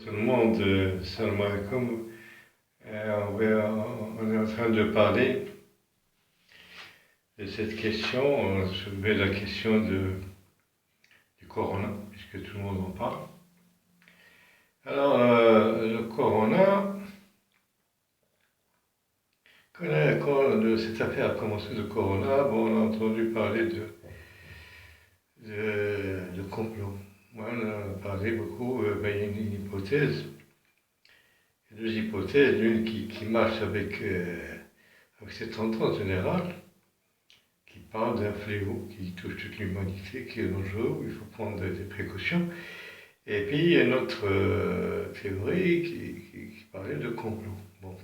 Tout le monde, salam alaikum. On est en train de parler de cette question, soulever la question du corona, puisque tout le monde en parle. Alors, le corona, quand cette affaire a commencé, le corona, bon, on a entendu parler de complot. Ouais, on a parlé beaucoup, il y a une hypothèse, deux hypothèses, l'une qui marche avec cette tendance générale, qui parle d'un fléau qui touche toute l'humanité, qui est dangereux, où il faut prendre des précautions. Et puis il y a une autre théorie qui parlait de complot. Bon.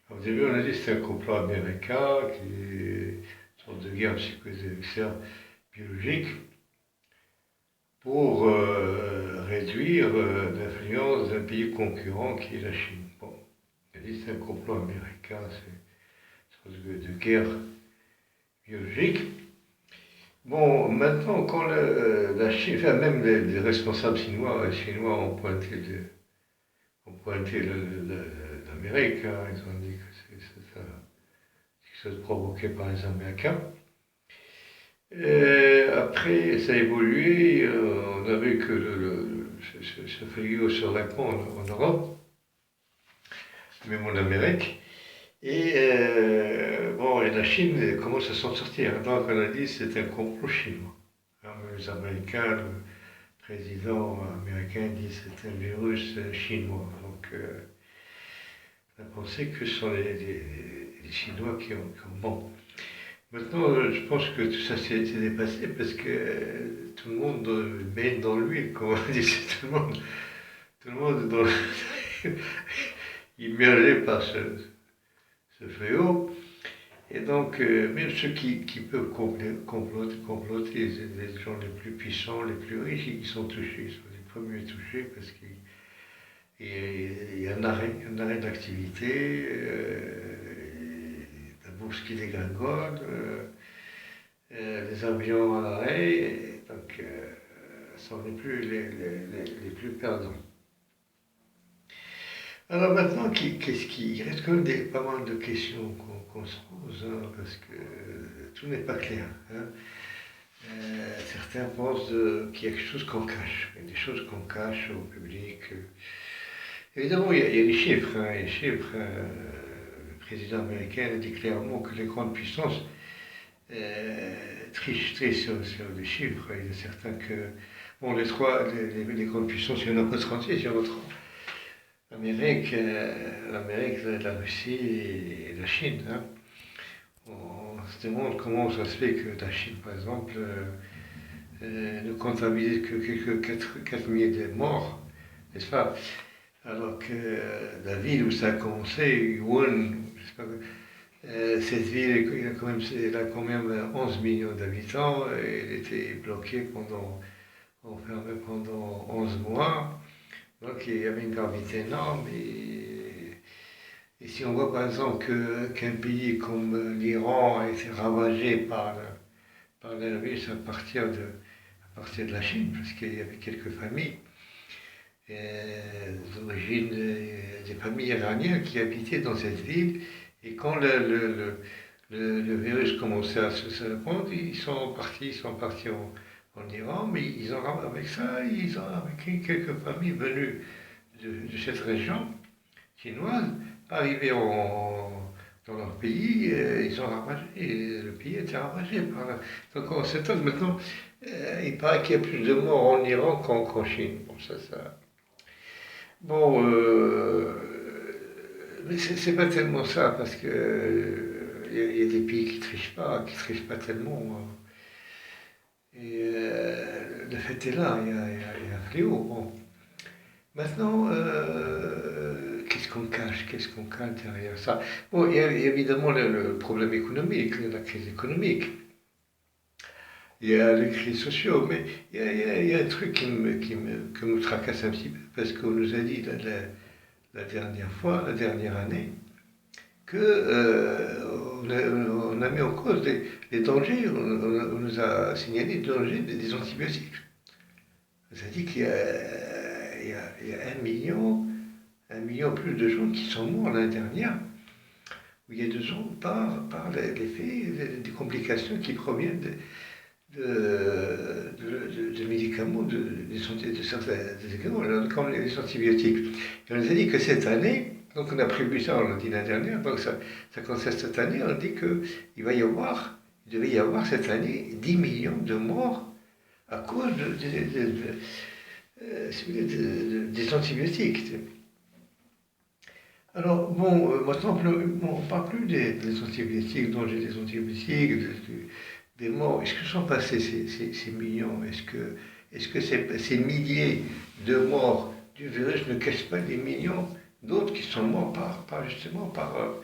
Au début, on a dit que c'était un complot américain, qui est une sorte de guerre psychosexuelle biologique pour réduire l'influence d'un pays concurrent qui est la Chine. Bon. On a dit que c'est un complot américain, c'est une sorte de guerre biologique. Bon, maintenant, quand la Chine, enfin, même les responsables chinois ont pointé l'Amérique, hein, ils ont dit que c'est quelque chose provoqué par les Américains. Et après, ça a évolué, on a vu que ce fléau se répand en Europe, même en Amérique. Et bon, et la Chine commence à s'en sortir. Donc on a dit que c'est un complot chinois. Alors, les Américains, le président américain dit que c'est un virus chinois. Donc on a pensé que ce sont les Chinois qui ont bon. Maintenant, je pense que tout ça s'est dépassé parce que tout le monde baigne dans l'huile, comme on dit, tout le monde est immergé par ce fléau. Et donc, même ceux qui peuvent comploter, les gens les plus puissants, les plus riches, ils sont touchés, ils sont les premiers touchés parce qu'il y a un arrêt d'activité, la bourse qui dégringole, les avions à l'arrêt, et donc ce sont les plus perdants. Alors maintenant, il reste quand même pas mal de questions qu'on se pose, hein, parce que tout n'est pas clair. Hein. Certains pensent qu'il y a quelque chose qu'on cache, il y a des choses qu'on cache au public. Évidemment, il y a les chiffres. Hein, les chiffres le président américain a dit clairement que les grandes puissances trichent sur les chiffres. Il est certain que bon, les grandes puissances, il n'y en a pas 36, il y en a 30. L'Amérique, la Russie et la Chine. Hein. On se demande comment ça se fait que la Chine, par exemple, ne comptabilise que quelques 4 milliers de morts, n'est-ce pas? Alors que la ville où ça a commencé, Wuhan, cette ville, elle a quand même 11 millions d'habitants, et elle était bloquée enfermée pendant 11 mois. Donc il y avait une gravité énorme. Et si on voit par exemple qu'un pays comme l'Iran a été ravagé par le virus à partir de la Chine, parce qu'il y avait quelques familles d'origine des familles iraniennes qui habitaient dans cette ville. Et quand le virus commençait à se répandre, ils sont partis en Iran, mais avec ça, ils ont avec quelques familles venues de cette région chinoise, arrivés dans leur pays, ils ont ravagé, le pays était ravagé par là. Donc on s'étonne maintenant, il paraît qu'il y a plus de morts en Iran qu'en Chine. Bon, ça. Bon, mais c'est pas tellement ça, parce que y a des pays qui trichent pas tellement. Hein. Et le fait est là, il y a un fléau. Bon. Maintenant, qu'est-ce qu'on cache derrière ça? Bon, il y a évidemment le problème économique, la crise économique. Il y a les crises sociaux, mais il y a un truc que me tracasse un petit peu, parce qu'on nous a dit la dernière fois, la dernière année, que on a mis en cause les dangers, on nous a signalé les dangers des antibiotiques. On nous a dit qu'il il y a 1 million plus de gens qui sont morts l'année dernière, où il y a 2 ans, par l'effet des complications qui proviennent de médicaments, de certains médicaments, comme les antibiotiques. Et on nous a dit que cette année, donc on a prévu ça, on l'a dit l'année dernière, donc ça concerne cette année, on dit qu'il devait y avoir cette année 10 millions de morts à cause des antibiotiques. Alors, bon, maintenant, on ne parle plus des antibiotiques, danger des antibiotiques, des morts. Est-ce que sont passés ces millions? Est-ce que ces milliers de morts du virus ne cachent pas des millions d'autres qui sont morts justement par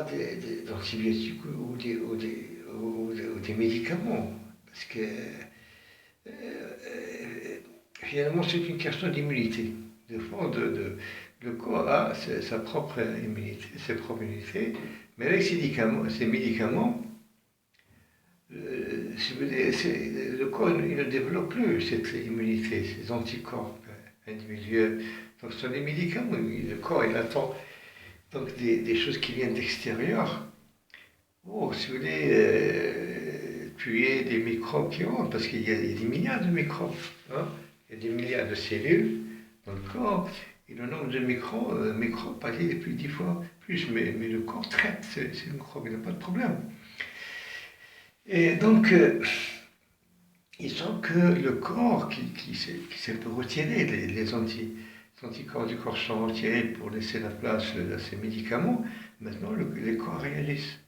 des antibiotiques ou des médicaments? Parce que finalement, c'est une question d'immunité. De fond, le corps a sa propre immunité, ses propres immunités, mais avec ces médicaments, si vous voulez, le corps il ne développe plus cette immunité, ces anticorps individuels. Donc ce sont des médicaments, le corps il attend donc des choses qui viennent d'extérieur. Oh, si vous voulez, tuer des microbes qui rentrent, parce qu'il y a des milliards de microbes, hein? Il y a des milliards de cellules dans le corps, et le nombre de microbes paraît depuis 10 fois plus, mais le corps traite ces microbes, il n'a pas de problème. Et donc, il semble que le corps qui s'est retiré, les anticorps du corps sont retirés pour laisser la place à ces médicaments, maintenant les corps réagissent.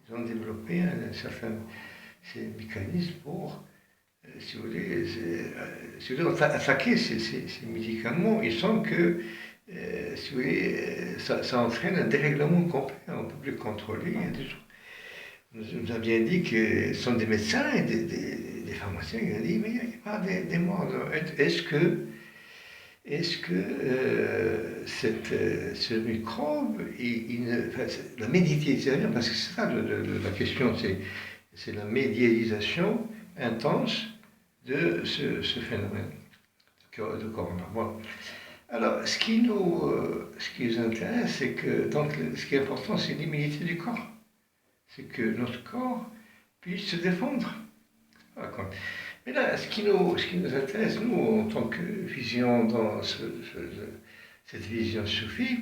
Ils ont développé un certain mécanisme pour, si vous voulez, attaquer ces médicaments. Il semble que, si vous voulez, ça entraîne un dérèglement complet. On ne peut plus contrôler. On nous a bien dit que ce sont des médecins et des pharmaciens qui ont dit mais il n'y a pas des morts. Est-ce que ce microbe, la médiatisation, parce que c'est ça la question, c'est la médiatisation intense de ce phénomène de corona. Bon. Alors, ce qui nous intéresse, c'est que, donc, ce qui est important, c'est l'immunité du corps. C'est que notre corps puisse se défendre. Mais là, ce qui nous intéresse, nous, en tant que vision dans cette vision soufie,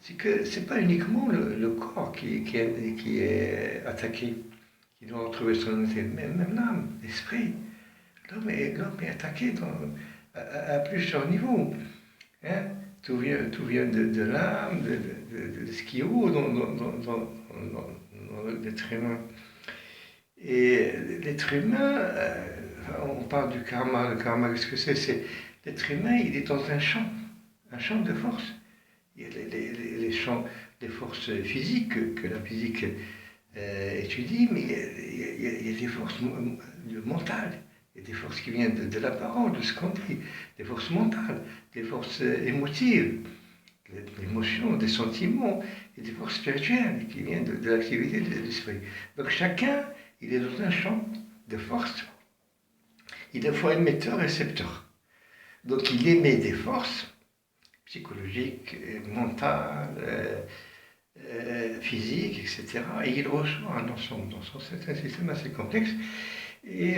c'est que ce n'est pas uniquement le corps qui est attaqué, qui doit retrouver son unité, mais même l'âme, l'esprit. L'homme est attaqué à plusieurs niveaux. Hein? Tout vient de l'âme, de ce qui est haut dans l'être humain. Et l'être humain, on parle du karma. Le karma, qu'est-ce que c'est? C'est l'être humain, il est dans un champ de force. Il y a les champs des forces physiques que la physique étudie, mais il y a des forces mentales. Il y a des forces qui viennent de la parole, de ce qu'on dit, des forces mentales, des forces émotives, des émotions, des sentiments, et des forces spirituelles qui viennent de l'activité de l'esprit. Donc chacun, il est dans un champ de force. Il est à la fois émetteur et récepteur. Donc il émet des forces psychologiques, mentales, physiques, etc. Et il reçoit dans c'est un système assez complexe. Et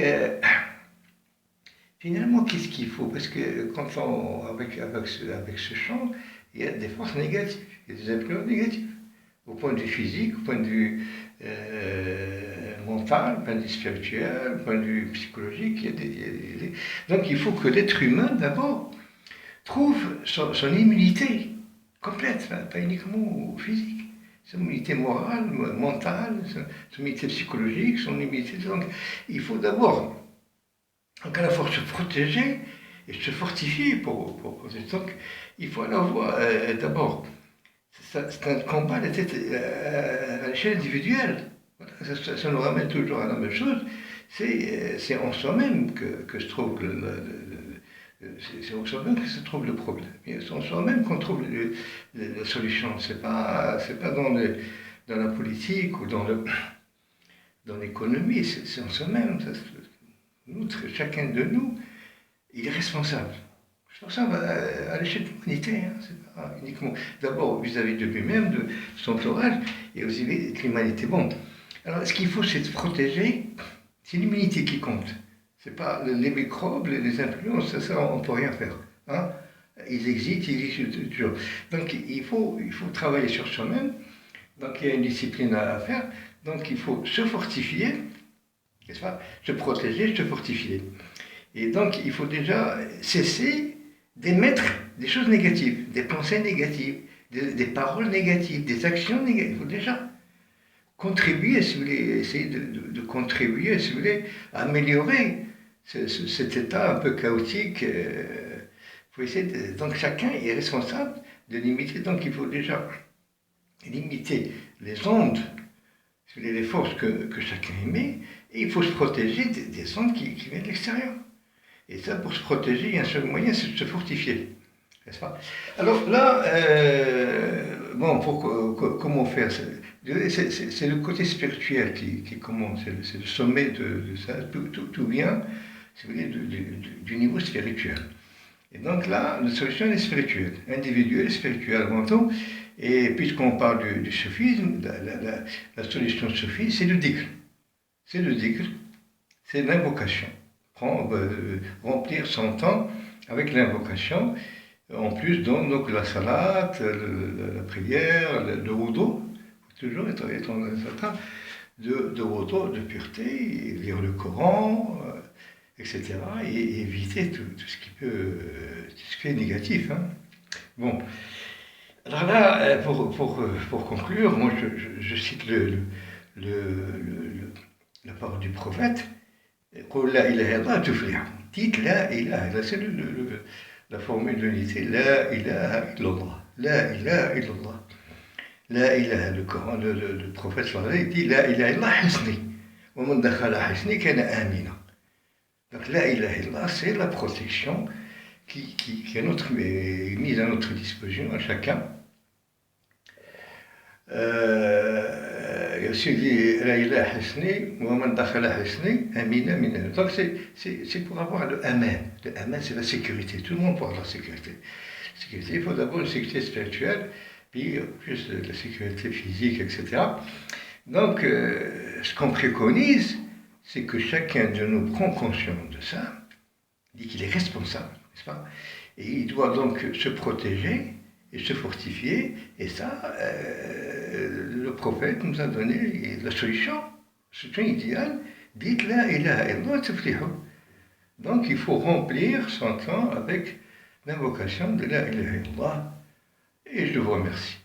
finalement, qu'est-ce qu'il faut? Parce que avec ce champ, il y a des forces négatives, il y a des influences négatives. Au point de vue physique, au point de vue mental, au point de vue spirituel, au point de vue psychologique. Donc il faut que l'être humain, d'abord, trouve son immunité complète, pas uniquement physique. Son immunité morale, mentale, son immunité psychologique, son immunité... Donc il faut d'abord, à la fois se protéger et se fortifier pour protéger. Donc il faut avoir d'abord... C'est un combat à l'échelle individuelle. Ça nous ramène toujours à la même chose. C'est en soi-même que se trouve c'est en soi-même que se trouve le problème. C'est en soi-même qu'on trouve la solution. C'est pas dans la politique ou dans l'économie. C'est en soi-même. Chacun de nous, il est responsable. Sur ça, à l'échelle de l'humanité, hein, c'est pas uniquement. D'abord vis-à-vis de lui-même, de son entourage, et aussi de l'humanité. Bon, alors ce qu'il faut, c'est de protéger, c'est l'immunité qui compte. C'est pas les microbes, les influences, ça on ne peut rien faire. Hein. Ils existent toujours. Donc il faut travailler sur soi-même. Donc il y a une discipline à faire. Donc il faut se fortifier, n'est-ce pas? Se protéger, se fortifier. Et donc il faut déjà cesser d'émettre des choses négatives, des pensées négatives, des paroles négatives, des actions négatives. Il faut déjà contribuer, si vous voulez, essayer de contribuer, si vous voulez, à améliorer cet état un peu chaotique. Faut essayer donc chacun est responsable de limiter. Donc il faut déjà limiter les ondes, si vous voulez, les forces que chacun émet, et il faut se protéger des ondes qui viennent de l'extérieur. Et ça, pour se protéger, il y a un seul moyen, c'est de se fortifier. N'est-ce pas? Alors là, bon, comment faire? C'est le côté spirituel qui commence, c'est le sommet de ça. Tout vient, si vous voulez, du niveau spirituel. Et donc là, la solution est spirituelle, individuelle, spirituelle avant tout. Et puisqu'on parle du soufisme, la solution soufiste, c'est le dhikr. C'est le dhikr, c'est l'invocation. Remplir son temps avec l'invocation. En plus, donc la salat, la prière, le wudu. Il faut toujours être dans un état de wudu, de pureté, et lire le Coran, etc. Et éviter tout ce qui est négatif. Hein. Bon. Alors là, pour conclure, moi je cite la parole du prophète. قل لا إله إلا الله تفلح. Dites la ilaha illallah, c'est la formule d'unité. La ilaha illallah. La ilaha illallah. La ilaha, le Coran, le prophète sallallahu dit la ilaha illallah hisni. Wa man dakhala hisni kana amina. Donc la ilaha illallah, c'est la protection qui est mise à notre disposition à chacun. Il aussi dit la ilaha hisni, wa man dakhala hisni, amina mina. Donc c'est pour avoir le amen. Le amen, c'est la sécurité. Tout le monde peut avoir la sécurité. Il faut d'abord une sécurité spirituelle, puis plus la sécurité physique, etc. Donc, ce qu'on préconise, c'est que chacun de nous prend conscience de ça, dit qu'il est responsable, n'est-ce pas? Et il doit donc se protéger et se fortifier, et ça, le prophète nous a donné la solution idéale. Dites la ilaha illallah tuflihu. Donc il faut remplir son temps avec l'invocation de la ilaha illallah. Et je vous remercie.